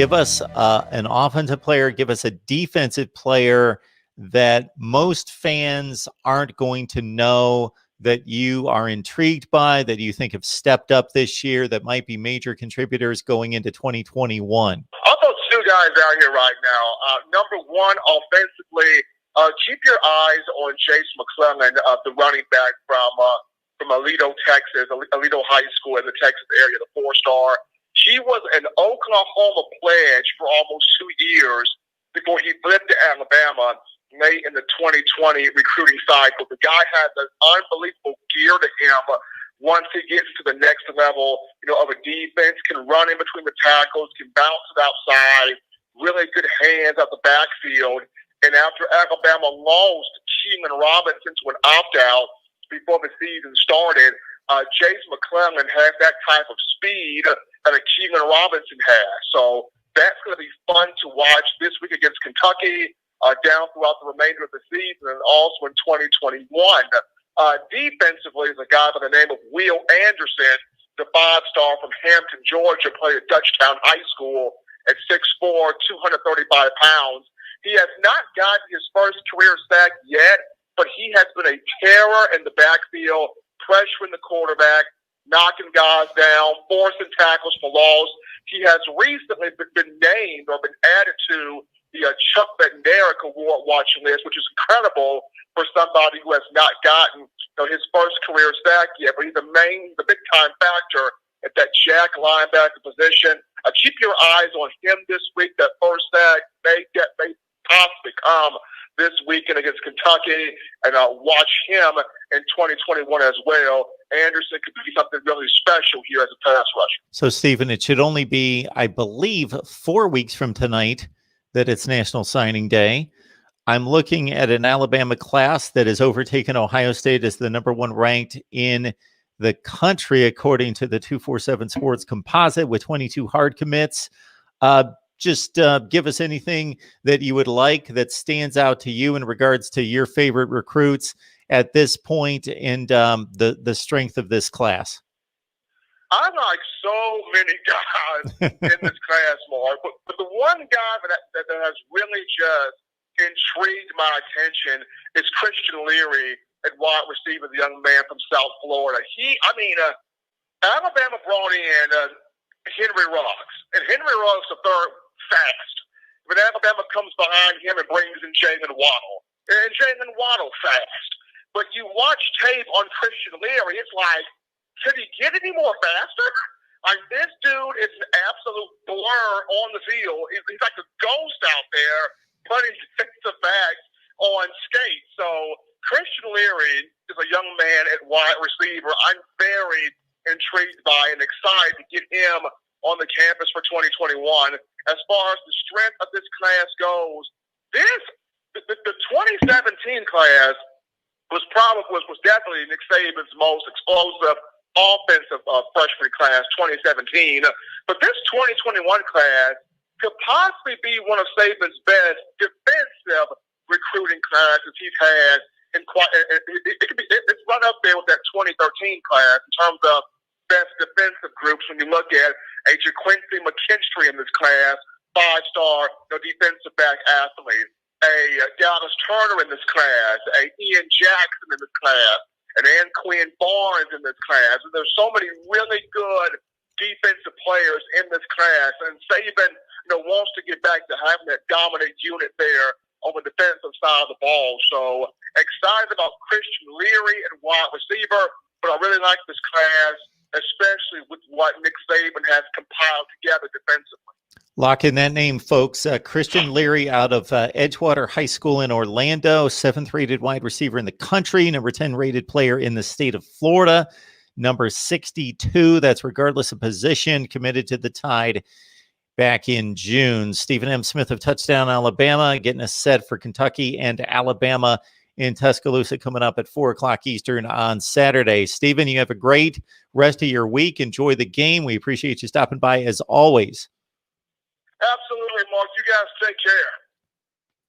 give us an offensive player, give us a defensive player that most fans aren't going to know, that you are intrigued by, that you think have stepped up this year, that might be major contributors going into 2021? I'll throw two guys out here right now. Number one, offensively, keep your eyes on Chase McClellan, the running back from Aledo, Texas, Aledo High School in the Texas area, the four-star. He was an Oklahoma pledge for almost 2 years before he flipped to Alabama late in the 2020 recruiting cycle. The guy has an unbelievable gear to him once he gets to the next level, of a defense, can run in between the tackles, can bounce it outside, really good hands out the backfield. And after Alabama lost Keenan Robinson to an opt-out before the season started, Chase McClellan has that type of speed that a Keenan Robinson has. So that's going to be fun to watch this week against Kentucky, down throughout the remainder of the season, and also in 2021. Defensively is a guy by the name of Will Anderson, the five-star from Hampton, Georgia, played at Dutchtown High School at 6'4", 235 pounds. He has not gotten his first career sack yet, but he has been a terror in the backfield, pressuring the quarterback, knocking guys down, forcing tackles for loss. He has recently been named or been added to the Chuck Bednarik Award watching list, which is incredible for somebody who has not gotten his first career sack yet. But he's the big-time factor at that jack linebacker position. Keep your eyes on him this week. That first sack may possibly come this weekend against Kentucky, and watch him in 2021 as well. Anderson could be something really special here as a pass rusher. So, Stephen, it should only be, I believe, 4 weeks from tonight that it's National Signing Day. I'm looking at an Alabama class that has overtaken Ohio State as the number one ranked in the country, according to the 247 Sports Composite, with 22 hard commits. Just give us anything that you would like that stands out to you in regards to your favorite recruits at this point and the strength of this class. I like so many guys in this class, Mark, but the one guy that has really just intrigued my attention is Christian Leary at wide receiver, the young man from South Florida. Alabama brought in Henry Ruggs, and Henry Ruggs the third fast. But Alabama comes behind him and brings in Jalen Waddle, and Jalen Waddle fast. But you watch tape on Christian Leary, it's like, could he get any more faster? Like, this dude is an absolute blur on the field. He's like a ghost out there putting defensive backs on skates. So Christian Leary is a young man at wide receiver I'm very intrigued by and excited to get him on the campus for 2021. As far as the strength of this class goes, the 2017 class was definitely Nick Saban's most explosive offensive freshman class, 2017. But this 2021 class could possibly be one of Saban's best defensive recruiting classes he's had. It's run up there with that 2013 class in terms of best defensive groups. When you look at a JaQuincy McKinstry in this class, five-star defensive back athlete, a Dallas Turner in this class, a Ian Jackson in this class, and Quinn Barnes in this class. And there's so many really good defensive players in this class. And Saban, wants to get back to having that dominant unit there on the defensive side of the ball. So excited about Christian Leary and wide receiver, but I really like this class, especially with what Nick Saban has compiled together defensively. Lock in that name, folks. Christian Leary out of Edgewater High School in Orlando, 7th rated wide receiver in the country, number 10 rated player in the state of Florida, number 62. That's regardless of position, committed to the Tide back in June. Stephen M. Smith of Touchdown Alabama getting us set for Kentucky and Alabama in Tuscaloosa coming up at 4 o'clock Eastern on Saturday. Stephen, you have a great rest of your week. Enjoy the game. We appreciate you stopping by as always. Absolutely, Mark. You guys take care.